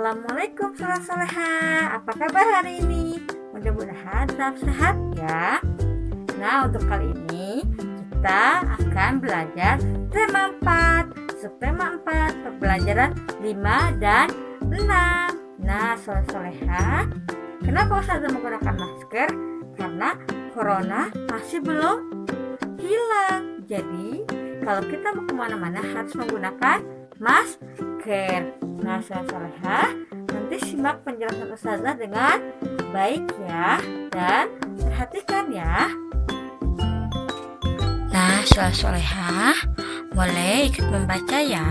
Assalamualaikum saudara soleha. Apa kabar hari ini? Mudah-mudahan tetap sehat ya. Nah, untuk kali ini kita akan belajar tema 4. Subtema 4, pembelajaran 5 dan 6. Nah, saudara soleha, kenapa Ustazah menggunakan masker? Karena corona masih belum hilang. Jadi, kalau kita mau kemana-mana harus menggunakan masker. Nah, soleha, nanti simak penjelasan Ustazah dengan baik ya, dan perhatikan ya. Nah, soleha, boleh ikut membaca ya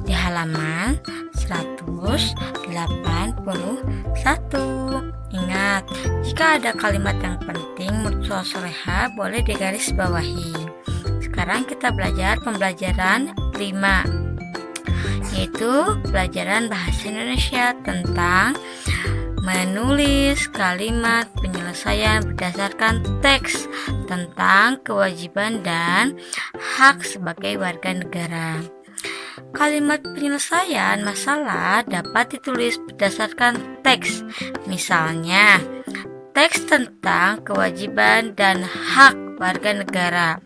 di halaman 181. Ingat, jika ada kalimat yang penting menurut soleha boleh digaris bawahi. Sekarang kita belajar pembelajaran 5, yaitu pelajaran bahasa Indonesia tentang menulis kalimat penyelesaian berdasarkan teks tentang kewajiban dan hak sebagai warga negara. Kalimat penyelesaian masalah dapat ditulis berdasarkan teks, misalnya teks tentang kewajiban dan hak warga negara.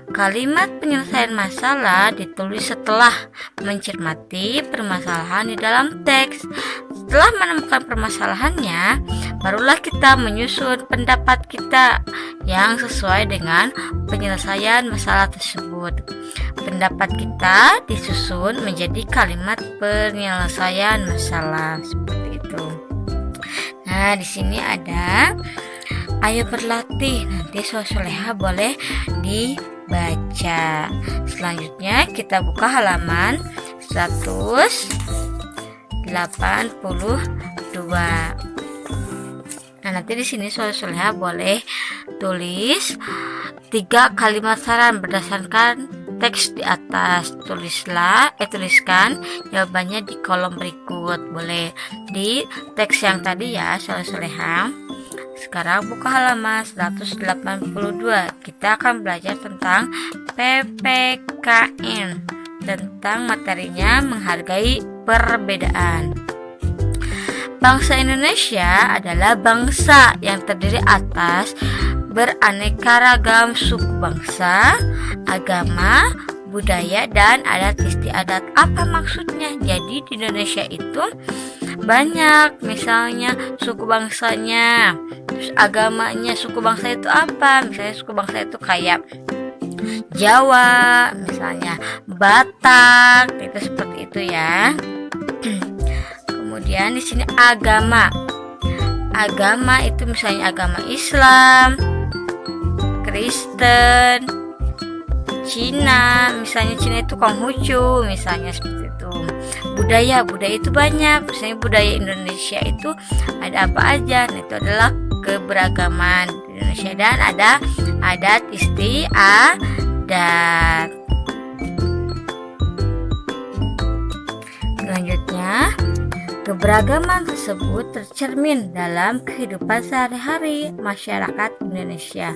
Kalimat penyelesaian masalah ditulis setelah mencermati permasalahan di dalam teks. Setelah menemukan permasalahannya, barulah kita menyusun pendapat kita yang sesuai dengan penyelesaian masalah tersebut. Pendapat kita disusun menjadi kalimat penyelesaian masalah seperti itu. Nah, di sini ada ayo berlatih. Nanti soleha boleh dibaca. Selanjutnya kita buka halaman 182. Nah, nanti di sini soleha boleh tulis 3 kalimat saran berdasarkan teks di atas. Tuliskan jawabannya di kolom berikut. Boleh di teks yang tadi ya, soleha. Sekarang buka halaman 182. Kita akan belajar tentang PPKN, tentang materinya menghargai perbedaan. Bangsa Indonesia adalah bangsa yang terdiri atas beraneka ragam suku bangsa, agama, budaya, dan adat istiadat. Apa maksudnya? Jadi di Indonesia itu banyak, misalnya suku bangsanya, terus agamanya. Suku bangsa itu apa? Misalnya suku bangsa itu kayak Jawa, misalnya Batak, itu seperti itu ya. Kemudian di sini agama. Agama itu misalnya agama Islam, Kristen, Cina, misalnya Cina itu Konghucu, misalnya seperti itu. Budaya itu banyak, misalnya budaya Indonesia itu ada apa aja. Nah, itu adalah keberagaman Indonesia, dan ada adat istiadat. Selanjutnya, keberagaman tersebut tercermin dalam kehidupan sehari-hari masyarakat Indonesia.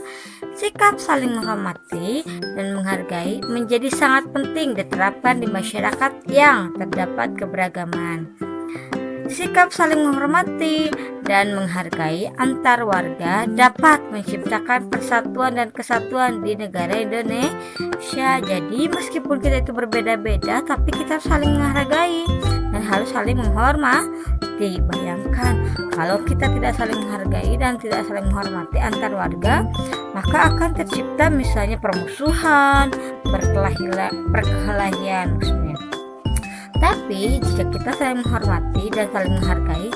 Sikap saling menghormati dan menghargai menjadi sangat penting diterapkan di masyarakat yang terdapat keberagaman. Sikap saling menghormati dan menghargai antar warga dapat menciptakan persatuan dan kesatuan di negara Indonesia. Jadi meskipun kita itu berbeda-beda, tapi kita saling menghargai dan harus saling menghormati. Bayangkan kalau kita tidak saling menghargai dan tidak saling menghormati antar warga, maka akan tercipta misalnya permusuhan, perkelahian maksudnya. Tapi jika kita saling menghormati dan saling menghargai,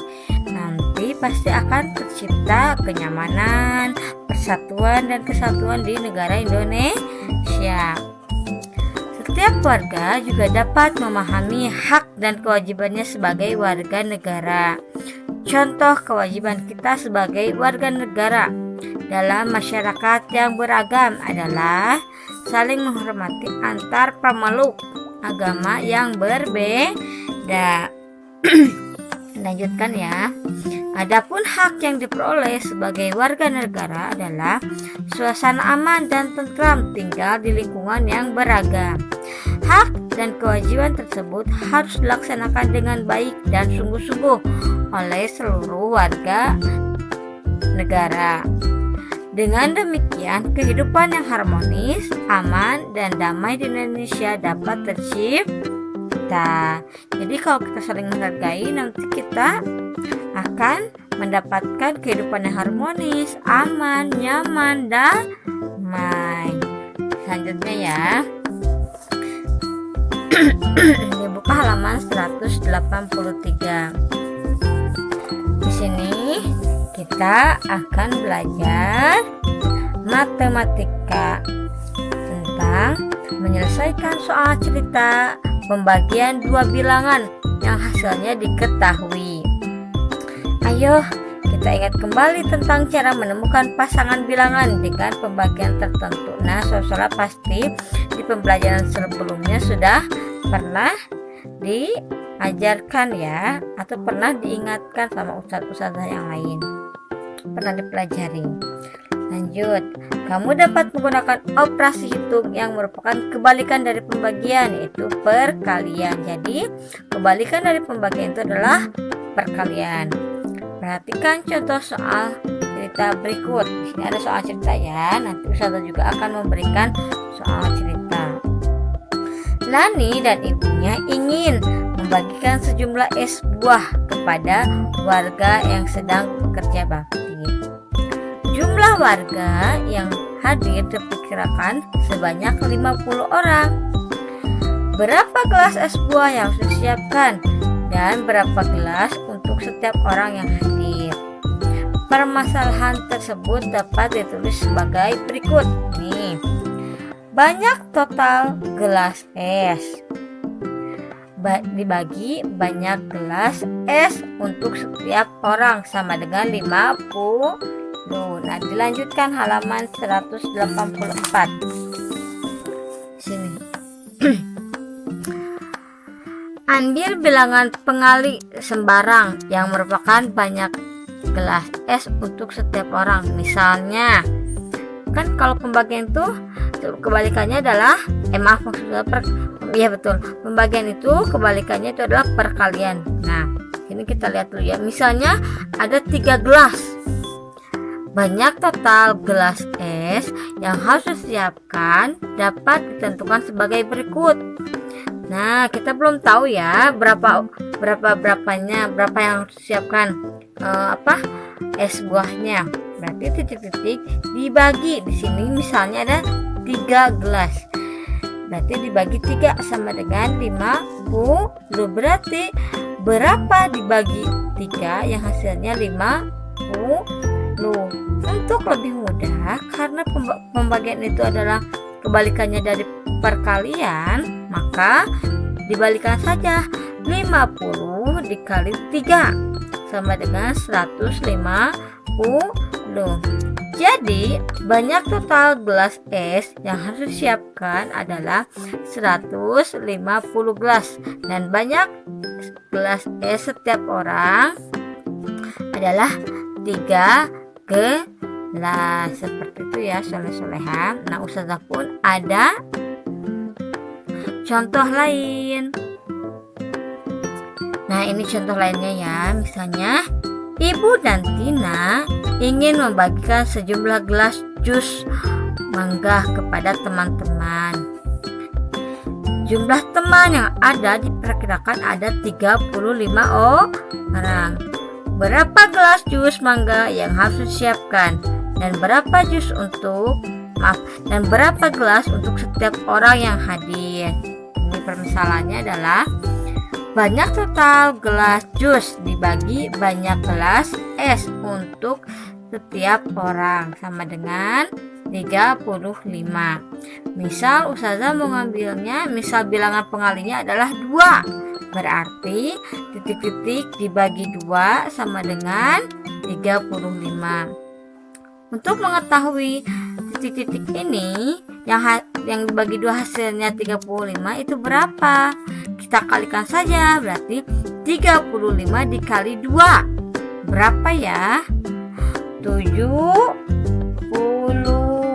nanti pasti akan tercipta kenyamanan, persatuan, dan kesatuan di negara Indonesia. Setiap warga juga dapat memahami hak dan kewajibannya sebagai warga negara. Contoh kewajiban kita sebagai warga negara dalam masyarakat yang beragam adalah saling menghormati antar pemeluk agama yang berbeda. Lanjutkan ya. Adapun hak yang diperoleh sebagai warga negara adalah suasana aman dan tentram tinggal di lingkungan yang beragam. Hak dan kewajiban tersebut harus dilaksanakan dengan baik dan sungguh-sungguh oleh seluruh warga negara. Dengan demikian, kehidupan yang harmonis, aman, dan damai di Indonesia dapat tercipta. Jadi kalau kita saling menghargai, nanti kita akan mendapatkan kehidupan yang harmonis, aman, nyaman, damai. Selanjutnya ya. Dibuka halaman 183. Di sini kita akan belajar matematika tentang menyelesaikan soal cerita pembagian dua bilangan yang hasilnya diketahui. Ayo kita ingat kembali tentang cara menemukan pasangan bilangan dengan pembagian tertentu. Nah, saudara pasti di pembelajaran sebelumnya sudah pernah diajarkan ya, atau pernah diingatkan sama ustadz-ustadzah yang lain. Pernah dipelajari. Lanjut, kamu dapat menggunakan operasi hitung yang merupakan kebalikan dari pembagian, yaitu perkalian. Jadi, kebalikan dari pembagian itu adalah perkalian. Perhatikan contoh soal cerita berikut. Di sini ada soal cerita ya. Nanti ustazah juga akan memberikan soal cerita. Lani dan ibunya ingin membagikan sejumlah es buah kepada warga yang sedang bekerja bakti. Jumlah warga yang hadir diperkirakan sebanyak 50 orang. Berapa gelas es buah yang harus disiapkan dan berapa gelas untuk setiap orang yang hadir? Permasalahan tersebut dapat ditulis sebagai berikut. Nih, banyak total gelas es dibagi banyak gelas es untuk setiap orang sama dengan 50. Nah, dilanjutkan halaman 184. Sini. Ambil bilangan pengali sembarang yang merupakan banyak gelas es untuk setiap orang. Misalnya, kan kalau pembagian itu kebalikannya adalah maksudnya iya betul. Pembagian itu kebalikannya itu adalah perkalian. Nah, ini kita lihat dulu ya. Misalnya ada 3 gelas. Banyak total gelas es yang harus disiapkan dapat ditentukan sebagai berikut. Nah, kita belum tahu ya berapa yang harus disiapkan es buahnya. Berarti titik-titik dibagi. Di sini misalnya ada 3 gelas. Berarti dibagi 3 sama dengan 50. Berarti berapa dibagi 3 yang hasilnya 50? Untuk lebih mudah, karena pembagian itu adalah kebalikannya dari perkalian, maka dibalikan saja. 50 dikali 3 sama dengan 150. Jadi banyak total gelas es yang harus disiapkan adalah 150 gelas, dan banyak gelas es setiap orang adalah 3 gelas. Seperti itu ya soleh-soleha. Nah, ustazah pun ada contoh lain. Nah, ini contoh lainnya ya. Misalnya, Ibu dan Tina ingin membagikan sejumlah gelas jus mangga kepada teman-teman. Jumlah teman yang ada diperkirakan ada 35 orang. Berapa gelas jus mangga yang harus disiapkan dan berapa gelas untuk setiap orang yang hadir? Ini permasalahannya adalah banyak total gelas jus dibagi banyak gelas es untuk setiap orang sama dengan 35. Misal ustazah mau ngambilnya, misal bilangan pengalinya adalah 2. Berarti titik-titik dibagi 2 sama dengan 35. Untuk mengetahui titik-titik ini yang dibagi 2 hasilnya 35 itu berapa? Kita kalikan saja. Berarti 35 dikali 2 berapa ya? 70.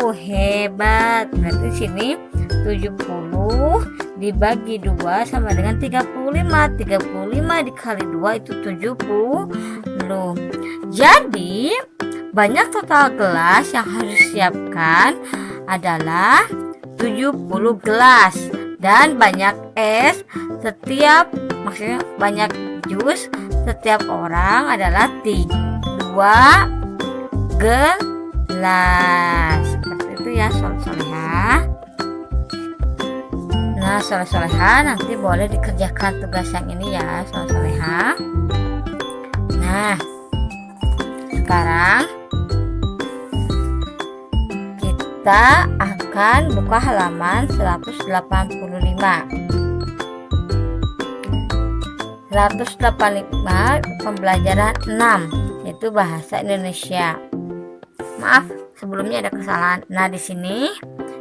Hebat. Berarti sini 70 dibagi 2 sama dengan 35. 35 dikali 2 itu 70. Jadi banyak total gelas yang harus disiapkan adalah 70 gelas, dan banyak es setiap, maksudnya banyak jus setiap orang adalah 2 gelas. Seperti itu ya soleh-solehah. Nah soleh-solehah, nanti boleh dikerjakan tugas yang ini ya soleh-solehah. Nah sekarang kita akan buka halaman 185. 185 pembelajaran 6, yaitu bahasa Indonesia. Maaf, sebelumnya ada kesalahan. Nah, di sini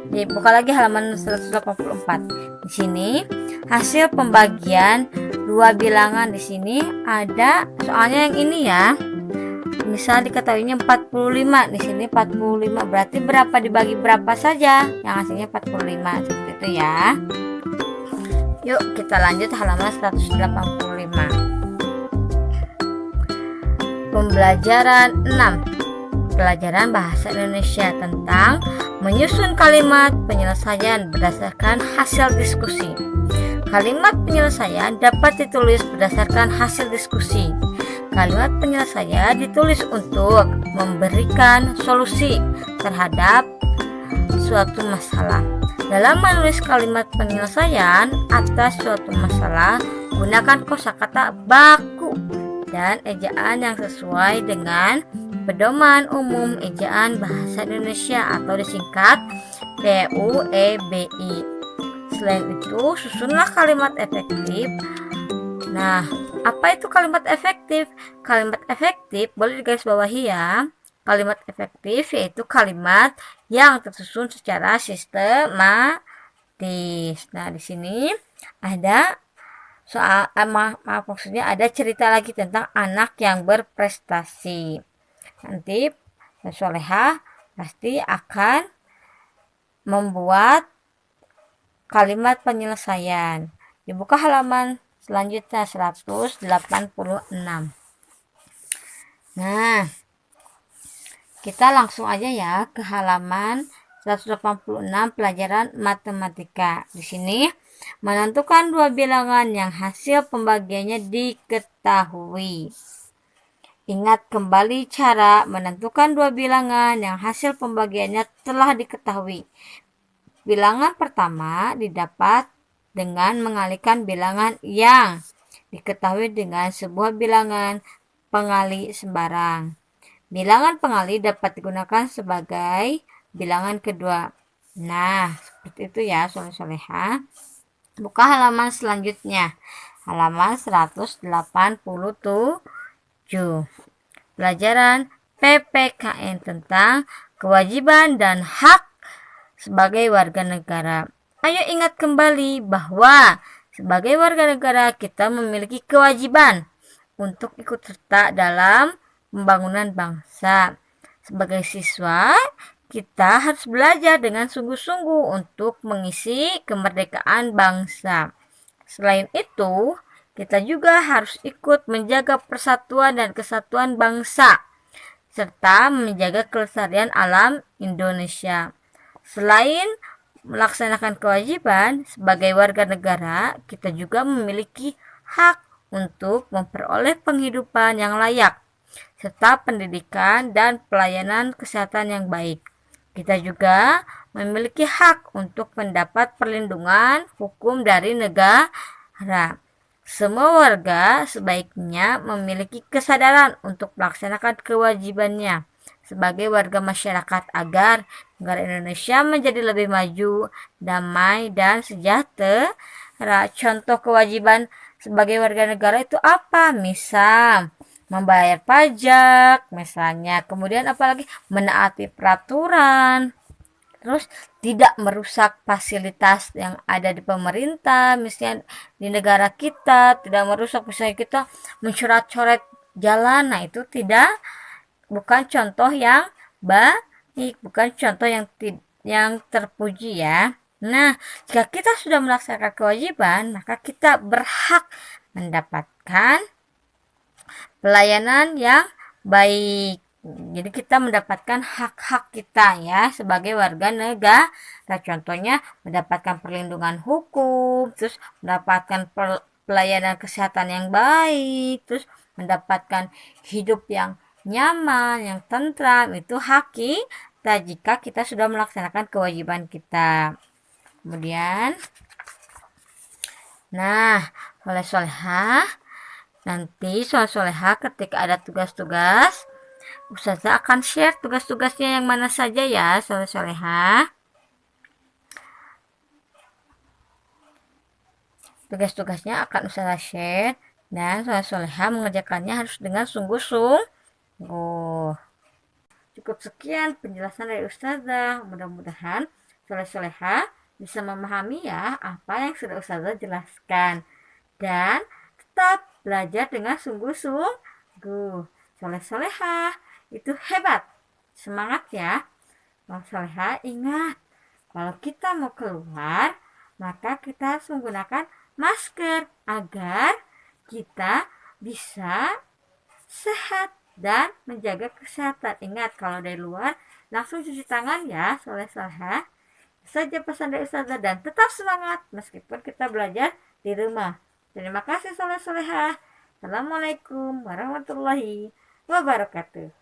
dibuka lagi halaman 184. Di sini hasil pembagian dua bilangan, di sini ada soalnya yang ini ya. Misal diketahuinya 45, di sini 45, berarti berapa dibagi berapa saja? Yang hasilnya 45, seperti itu ya. Yuk kita lanjut halaman 185. Pembelajaran 6. Pelajaran bahasa Indonesia tentang menyusun kalimat penyelesaian berdasarkan hasil diskusi. Kalimat penyelesaian dapat ditulis berdasarkan hasil diskusi. Kalimat penyelesaian ditulis untuk memberikan solusi terhadap suatu masalah. Dalam menulis kalimat penyelesaian atas suatu masalah, gunakan kosakata baku dan ejaan yang sesuai dengan Pedoman Umum Ejaan Bahasa Indonesia atau disingkat PUEBI. Selain itu, susunlah kalimat efektif. Nah, apa itu kalimat efektif? Kalimat efektif boleh digarisbawahi ya. Kalimat efektif yaitu kalimat yang tersusun secara sistematis. Nah, di sini ada soal maksudnya ada cerita lagi tentang anak yang berprestasi. Nanti solehah pasti akan membuat kalimat penyelesaian. Dibuka halaman selanjutnya 186. Nah, kita langsung aja ya ke halaman 186 pelajaran matematika. Di sini menentukan dua bilangan yang hasil pembagiannya diketahui. Ingat kembali cara menentukan dua bilangan yang hasil pembagiannya telah diketahui. Bilangan pertama didapat dengan mengalihkan bilangan yang diketahui dengan sebuah bilangan pengali sembarang. Bilangan pengali dapat digunakan sebagai bilangan kedua. Nah, seperti itu ya soleh-solehah. Buka halaman selanjutnya. Halaman 187. Pelajaran PPKN tentang kewajiban dan hak sebagai warga negara. Ayo ingat kembali bahwa sebagai warga negara kita memiliki kewajiban untuk ikut serta dalam pembangunan bangsa. Sebagai siswa, kita harus belajar dengan sungguh-sungguh untuk mengisi kemerdekaan bangsa. Selain itu, kita juga harus ikut menjaga persatuan dan kesatuan bangsa, serta menjaga kelestarian alam Indonesia. Selain melaksanakan kewajiban sebagai warga negara, kita juga memiliki hak untuk memperoleh penghidupan yang layak, serta pendidikan dan pelayanan kesehatan yang baik. Kita juga memiliki hak untuk mendapat perlindungan hukum dari negara. Semua warga sebaiknya memiliki kesadaran untuk melaksanakan kewajibannya sebagai warga masyarakat agar negara Indonesia menjadi lebih maju, damai, dan sejahtera. Contoh kewajiban sebagai warga negara itu apa? Misal membayar pajak misalnya, kemudian apalagi menaati peraturan, terus tidak merusak fasilitas yang ada di pemerintah, misalnya di negara kita tidak merusak, misalnya kita mencoret-coret jalan, nah itu bukan contoh yang baik, bukan contoh yang terpuji ya. Nah, jika kita sudah melaksanakan kewajiban, maka kita berhak mendapatkan pelayanan yang baik. Jadi kita mendapatkan hak-hak kita ya sebagai warga negara. Contohnya mendapatkan perlindungan hukum, terus mendapatkan pelayanan kesehatan yang baik, terus mendapatkan hidup yang nyaman, yang tentram. Itu hak kita jika kita sudah melaksanakan kewajiban kita. Kemudian, nah, soleh-solehah, nanti soleh-solehah ketika ada tugas-tugas, Ustazah akan share tugas-tugasnya yang mana saja ya, soleh-solehah. Tugas-tugasnya akan Ustazah share dan soleh-solehah mengerjakannya harus dengan sungguh-sungguh. Cukup sekian penjelasan dari Ustazah. Mudah-mudahan soleh-solehah bisa memahami ya apa yang sudah Ustazah jelaskan. Dan tetap belajar dengan sungguh-sungguh. Soleh-solehah itu hebat. Semangat ya. Soleh-solehah ingat, kalau kita mau keluar, maka kita harus menggunakan masker agar kita bisa sehat dan menjaga kesehatan. Ingat, kalau dari luar langsung cuci tangan ya, soleh-solehah. Saja pesan dari Ustazah dan tetap semangat meskipun kita belajar di rumah. Terima kasih soleh-solehah. Assalamualaikum warahmatullahi wabarakatuh.